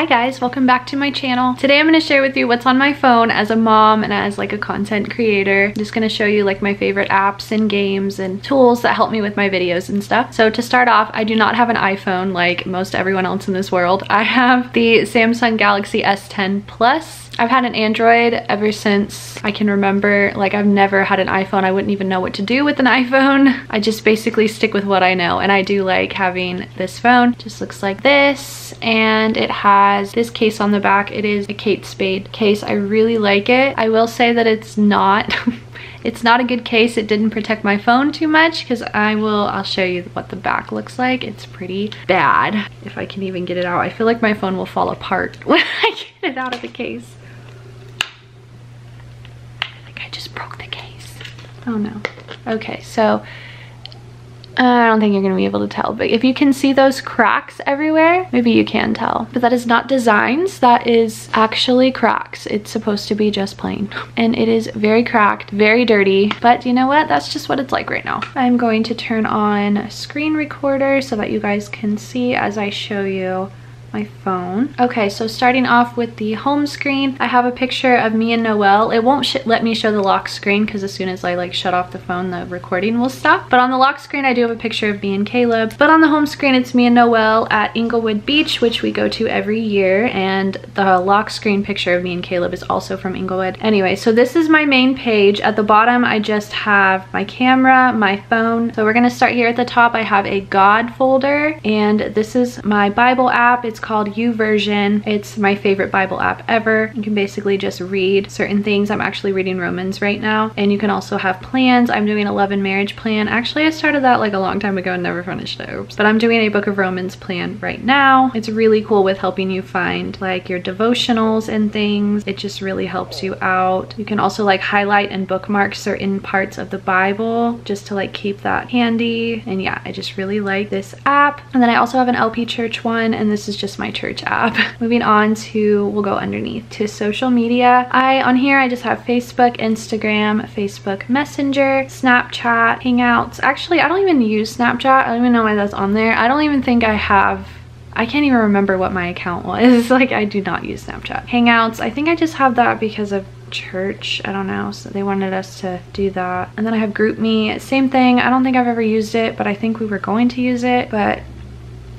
Hi guys, welcome back to my channel. Today I'm going to share with you what's on my phone as a mom and as like a content creator. I'm just going to show you like my favorite apps and games and tools that help me with my videos and stuff. So to start off, I do not have an iPhone like most everyone else in this world. I have the Samsung Galaxy S10 Plus. I've had an Android ever since I can remember. Like, I've never had an iPhone. I wouldn't even know what to do with an iPhone. I just basically stick with what I know, and I do like having this phone. It just looks like this, and it has this case on the back. It is a Kate Spade case. I really like it. I will say that it's not it's not a good case. It didn't protect my phone too much because I'll show you what the back looks like. It's pretty bad. If I can even get it out. I feel like my phone will fall apart when I get it out of the case. I just broke the case. Oh no. Okay, so I don't think you're gonna be able to tell, but if you can see those cracks everywhere, maybe you can tell. But that is not designs, that is actually cracks. It's supposed to be just plain. And it is very cracked, very dirty, but you know what? That's just what it's like right now. I'm going to turn on a screen recorder so that you guys can see as I show you my phone. Okay, so starting off with the home screen, I have a picture of me and Noelle. It won't let me show the lock screen because as soon as I like shut off the phone, the recording will stop. But on the lock screen, I do have a picture of me and Caleb. But on the home screen, it's me and Noelle at Inglewood Beach, which we go to every year. And the lock screen picture of me and Caleb is also from Inglewood. Anyway, so this is my main page. At the bottom, I just have my camera, my phone. So we're gonna start here at the top. I have a God folder, and this is my Bible app. It's called YouVersion. It's my favorite Bible app ever. You can basically just read certain things. I'm actually reading Romans right now, and you can also have plans. I'm doing a love and marriage plan. Actually, I started that like a long time ago and never finished it. Oops. But I'm doing a Book of Romans plan right now. It's really cool with helping you find like your devotionals and things. It just really helps you out. You can also like highlight and bookmark certain parts of the Bible just to like keep that handy. And yeah, I just really like this app. And then I also have an LP Church one, and this is just my church app. Moving on to, we'll go underneath to social media. On here I just have Facebook, Instagram, Facebook Messenger, Snapchat, Hangouts. Actually, I don't even use Snapchat. I don't even know why that's on there. I don't even think I can't even remember what my account was. Like, I do not use Snapchat. Hangouts, I think I just have that because of church. I don't know, so they wanted us to do that. And then I have GroupMe, same thing. I don't think I've ever used it, but I think we were going to use it, but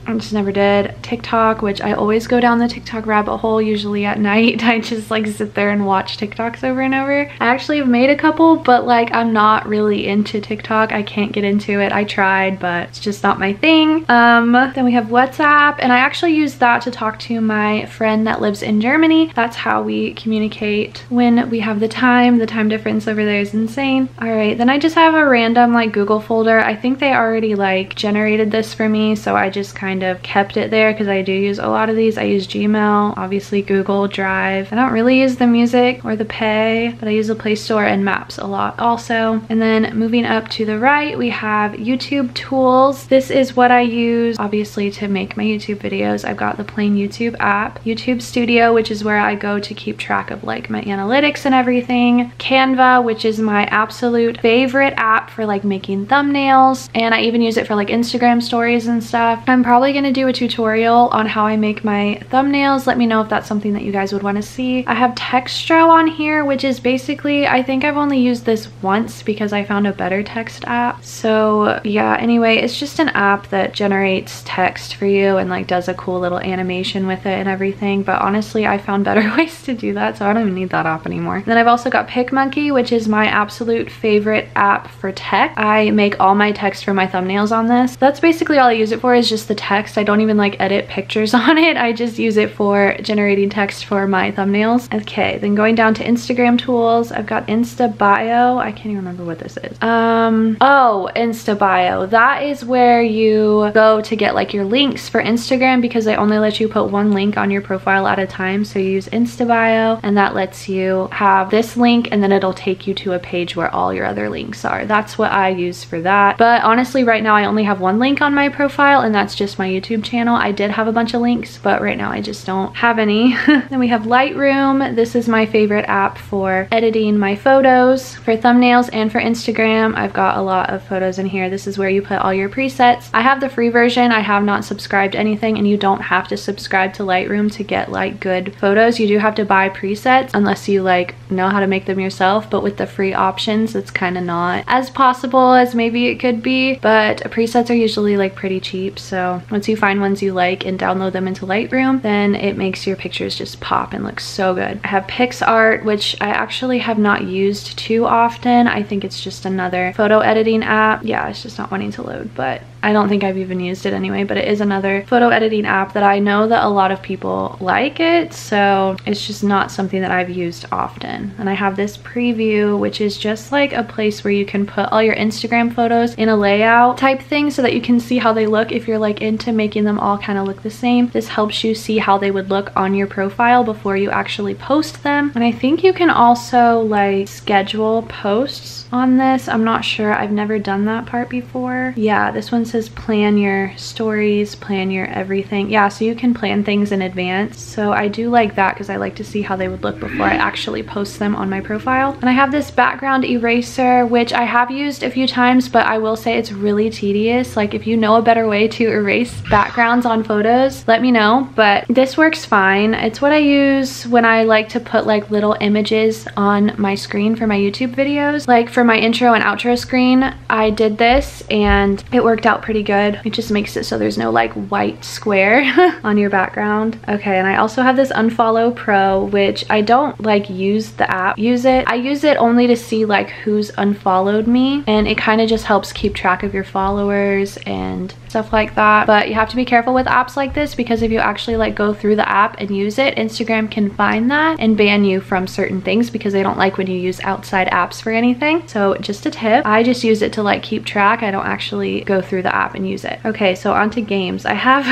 I just never did. TikTok, which I always go down the TikTok rabbit hole, usually at night. I just like sit there and watch TikToks over and over. I actually have made a couple, but like I'm not really into TikTok. I can't get into it. I tried, but it's just not my thing. Then we have WhatsApp, and I actually use that to talk to my friend that lives in Germany. That's how we communicate when we have the time. The time difference over there is insane. All right, then I just have a random like Google folder. I think they already like generated this for me, so I just kind of kept it there because I do use a lot of these. I use Gmail, obviously Google Drive. I don't really use the music or the pay, but I use the Play Store and Maps a lot also. And then moving up to the right, we have YouTube tools. This is what I use obviously to make my YouTube videos. I've got the plain YouTube app, YouTube Studio, which is where I go to keep track of like my analytics and everything, Canva, which is my absolute favorite app for like making thumbnails, and I even use it for like Instagram stories and stuff. I'm probably gonna do a tutorial on how I make my thumbnails. Let me know if that's something that you guys would want to see. I have Textro on here, which is basically, I think I've only used this once because I found a better text app. So yeah, anyway, it's just an app that generates text for you and like does a cool little animation with it and everything. But honestly, I found better ways to do that, so I don't even need that app anymore. Then I've also got PicMonkey, which is my absolute favorite app for text. I make all my text for my thumbnails on this. That's basically all I use it for, is just the text. I don't even like edit pictures on it. I just use it for generating text for my thumbnails. Okay, then going down to Instagram tools, I've got Insta Bio. I can't even remember what this is. Oh, Insta Bio. That is where you go to get like your links for Instagram, because they only let you put one link on your profile at a time. So you use Insta Bio, and that lets you have this link, and then it'll take you to a page where all your other links are. That's what I use for that. But honestly, right now I only have one link on my profile, and that's just just my YouTube channel. I did have a bunch of links, but right now I just don't have any. Then we have Lightroom. This is my favorite app for editing my photos, for thumbnails, and for Instagram. I've got a lot of photos in here. This is where you put all your presets. I have the free version. I have not subscribed to anything, and you don't have to subscribe to Lightroom to get like good photos. You do have to buy presets unless you like know how to make them yourself, but with the free options, it's kind of not as possible as maybe it could be. But presets are usually like pretty cheap, so once you find ones you like and download them into Lightroom, then it makes your pictures just pop and look so good. I have PixArt, which I actually have not used too often. I think it's just another photo editing app. Yeah, it's just not wanting to load, but I don't think I've even used it anyway, but it is another photo editing app that I know that a lot of people like it, so it's just not something that I've used often. And I have this preview, which is just like a place where you can put all your Instagram photos in a layout type thing so that you can see how they look if you're like into making them all kind of look the same. This helps you see how they would look on your profile before you actually post them. And I think you can also like schedule posts on this. I'm not sure, I've never done that part before. Yeah, this one says plan your stories, plan your everything. Yeah, so you can plan things in advance. So I do like that because I like to see how they would look before I actually post them on my profile. And I have this background eraser, which I have used a few times, but I will say it's really tedious. Like if you know a better way to erase backgrounds on photos, let me know, but this works fine. It's what I use when I like to put like little images on my screen for my YouTube videos. Like for my intro and outro screen, I did this and it worked out pretty good. It just makes it so there's no like white square on your background. Okay, and I also have this Unfollow Pro, which I don't like use the app, use it. I use it only to see like who's unfollowed me, and it kind of just helps keep track of your followers and stuff like that. But you have to be careful with apps like this because if you actually like go through the app and use it, Instagram can find that and ban you from certain things because they don't like when you use outside apps for anything. So just a tip, I just use it to like keep track. I don't actually go through the app and use it. Okay, so onto games. I have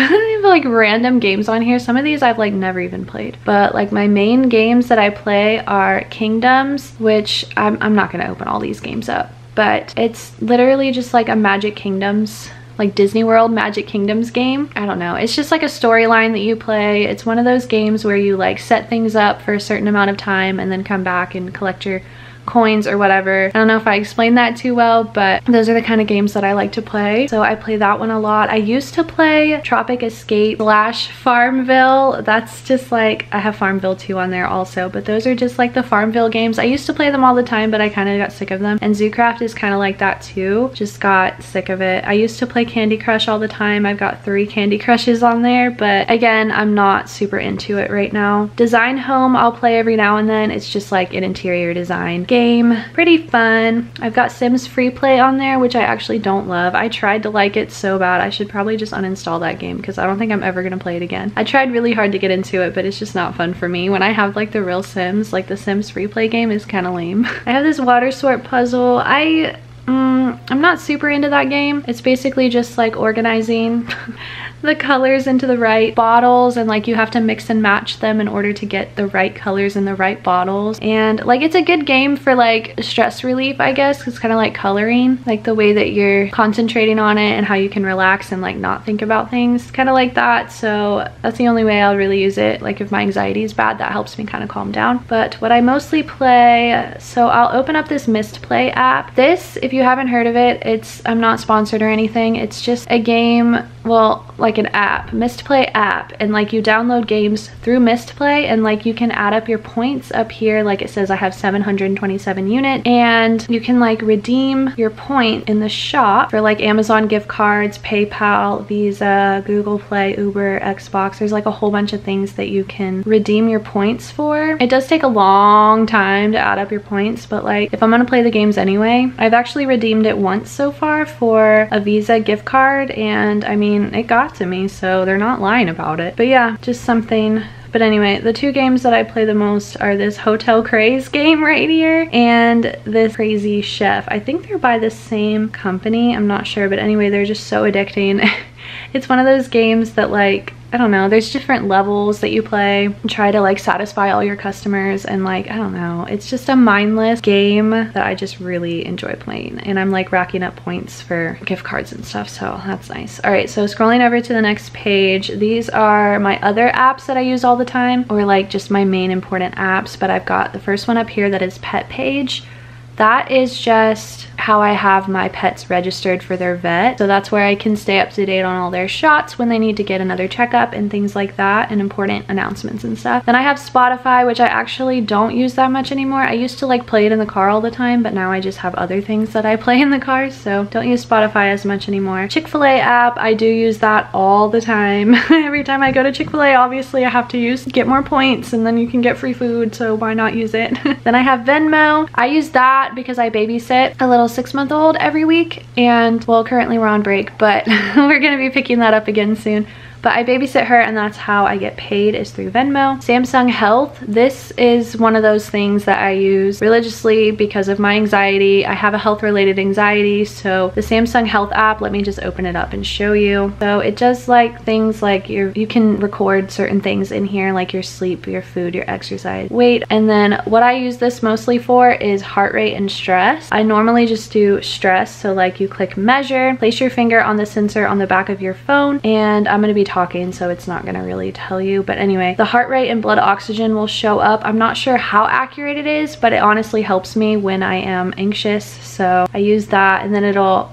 like random games on here. Some of these I've like never even played, but like my main games that I play are Kingdoms, which I'm not gonna open all these games up, but it's literally just like a Magic Kingdoms, like Disney World Magic Kingdoms game. I don't know, it's just like a storyline that you play. It's one of those games where you like set things up for a certain amount of time and then come back and collect your coins or whatever. I don't know if I explained that too well, but those are the kind of games that I like to play. So I play that one a lot. I used to play Tropic Escape / Farmville. That's just like, I have Farmville 2 on there also, but those are just like the Farmville games. I used to play them all the time, but I kind of got sick of them. And ZooCraft is kind of like that too. Just got sick of it. I used to play Candy Crush all the time. I've got 3 Candy Crushes on there, but again, I'm not super into it right now. Design Home I'll play every now and then. It's just like an interior design game, pretty fun. I've got Sims Free Play on there, which I actually don't love. I tried to like it so bad. I should probably just uninstall that game because I don't think I'm ever gonna play it again. I tried really hard to get into it, but it's just not fun for me. When I have like the real Sims, like the Sims Free Play game is kind of lame. I have this water sort puzzle. I'm not super into that game. It's basically just like organizing the colors into the right bottles, and like you have to mix and match them in order to get the right colors in the right bottles. And like it's a good game for like stress relief, I guess. It's kind of like coloring, like the way that you're concentrating on it and how you can relax and like not think about things, kind of like that. So that's the only way I'll really use it. Like if my anxiety is bad, that helps me kind of calm down. But what I mostly play, so I'll open up this Mistplay app. This, if you haven't heard of it, I'm not sponsored or anything. It's just a game, well, like an app, Mistplay app, and like you download games through Mistplay, and like you can add up your points up here. Like it says I have 727 units, and you can like redeem your point in the shop for like Amazon gift cards, PayPal, Visa, Google Play, Uber, Xbox. There's like a whole bunch of things that you can redeem your points for. It does take a long time to add up your points, but like if I'm gonna play the games anyway, I've actually redeemed it once so far for a Visa gift card, and I mean, it got to me, so they're not lying about it. But yeah, just something. But anyway, the 2 games that I play the most are this Hotel Craze game right here and this Crazy Chef. I think they're by the same company, I'm not sure, but anyway, they're just so addicting. It's one of those games that like, I don't know, there's different levels that you play and try to like satisfy all your customers, and like, I don't know, it's just a mindless game that I just really enjoy playing, and I'm like racking up points for gift cards and stuff, so that's nice. All right, so scrolling over to the next page, these are my other apps that I use all the time, or like just my main important apps, but I've got the first one up here that is Pet Page. That is just how I have my pets registered for their vet. So that's where I can stay up to date on all their shots when they need to get another checkup and things like that, and important announcements and stuff. Then I have Spotify, which I actually don't use that much anymore. I used to like play it in the car all the time, but now I just have other things that I play in the car, so don't use Spotify as much anymore. Chick-fil-A app, I do use that all the time. Every time I go to Chick-fil-A, obviously I have to get more points, and then you can get free food, so why not use it? Then I have Venmo. I use that because I babysit a little 6-month-old every week, and well, currently we're on break, but we're gonna be picking that up again soon. But I babysit her, and that's how I get paid, is through Venmo. Samsung Health, this is one of those things that I use religiously because of my anxiety. I have a health-related anxiety, so the Samsung Health app, let me just open it up and show you. So it does like things like you can record certain things in here, like your sleep, your food, your exercise, weight. And then what I use this mostly for is heart rate and stress. I normally just do stress, so like you click measure, place your finger on the sensor on the back of your phone, and I'm gonna be talking, so it's not gonna really tell you, but anyway, the heart rate and blood oxygen will show up. I'm not sure how accurate it is, but it honestly helps me when I am anxious, so I use that. And then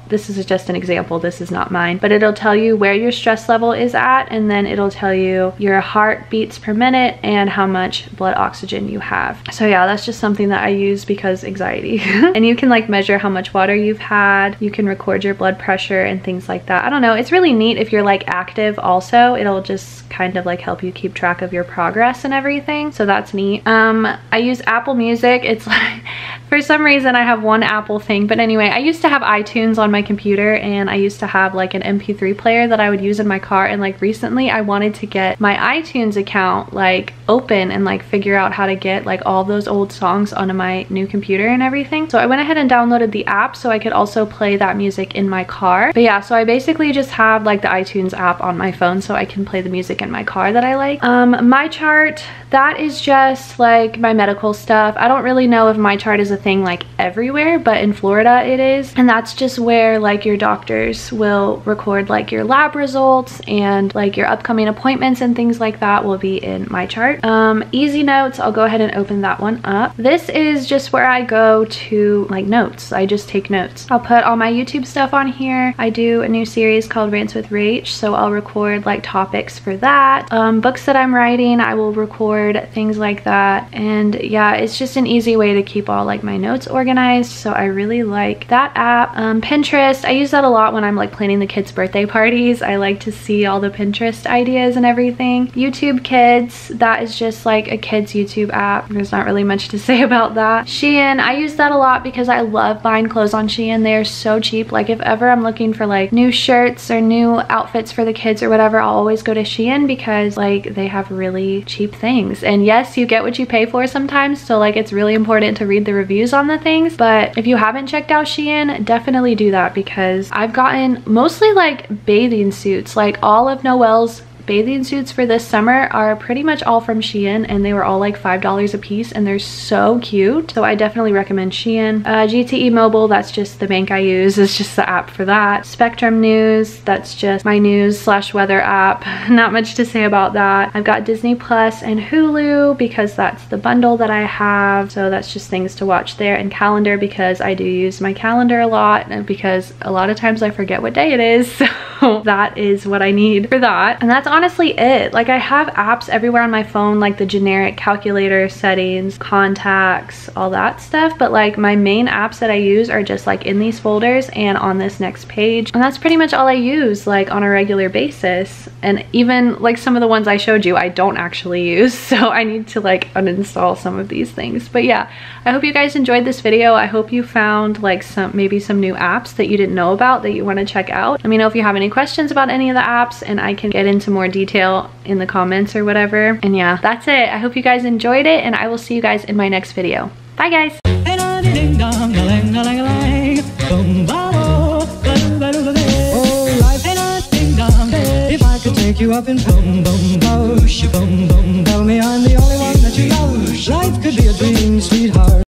this is just an example, this is not mine, but it'll tell you where your stress level is at, and then it'll tell you your heart beats per minute and how much blood oxygen you have. So yeah, that's just something that I use because anxiety. And you can like measure how much water you've had, you can record your blood pressure and things like that. I don't know, it's really neat if you're like active also. It'll just kind of like help you keep track of your progress and everything, so that's neat. I use Apple Music. It's like, for some reason I have one Apple thing, but anyway, I used to have iTunes on my computer, and I used to have like an MP3 player that I would use in my car, and like recently I wanted to get my iTunes account like open and like figure out how to get like all those old songs onto my new computer and everything. So I went ahead and downloaded the app so I could also play that music in my car. But yeah, so I basically just have like the iTunes app on my phone so I can play the music in my car that I like. MyChart, that is just like my medical stuff. I don't really know if MyChart is a thing like everywhere, but in Florida it is, and that's just where like your doctors will record like your lab results, and like your upcoming appointments and things like that will be in MyChart. Easy Notes, I'll go ahead and open that one up. This is just where I go to like notes. I just take notes. I'll put all my YouTube stuff on here. I do a new series called Rants with Rach, so I'll record like topics for that. Books that I'm writing, I will record things like that. And yeah, it's just an easy way to keep all like my notes organized, so I really like that app. Pinterest, I use that a lot when I'm like planning the kids' birthday parties. I like to see all the Pinterest ideas and everything. YouTube Kids, that is just like a kids YouTube app. There's not really much to say about that. Shein, I use that a lot because I love buying clothes on Shein. They're so cheap. Like if ever I'm looking for like new shirts or new outfits for the kids or whatever, I'll always go to Shein because like they have really cheap things. And yes, you get what you pay for sometimes, so like it's really important to read the reviews on the things. But if you haven't checked out Shein, definitely do that, because I've gotten mostly like bathing suits. Like all of Noelle's bathing suits for this summer are pretty much all from Shein, and they were all like $5 a piece, and they're so cute. So I definitely recommend Shein. GTE Mobile, that's just the bank I use. It's just the app for that. Spectrum News, that's just my news/weather app. Not much to say about that. I've got Disney Plus and Hulu because that's the bundle that I have, so that's just things to watch there. And calendar, because I do use my calendar a lot, and because a lot of times I forget what day it is, so that is what I need for that. And that's honestly it. Like I have apps everywhere on my phone, like the generic calculator, settings, contacts, all that stuff, but like my main apps that I use are just like in these folders and on this next page, and that's pretty much all I use like on a regular basis. And even like some of the ones I showed you I don't actually use, so I need to like uninstall some of these things. But yeah, I hope you guys enjoyed this video. I hope you found like maybe some new apps that you didn't know about that you want to check out. Let me know if you have any questions about any of the apps, and I can get into more detail in the comments or whatever. And yeah, that's it. I hope you guys enjoyed it, and I will see you guys in my next video. Bye guys. If I could take you up in boom, boom, boom, boom.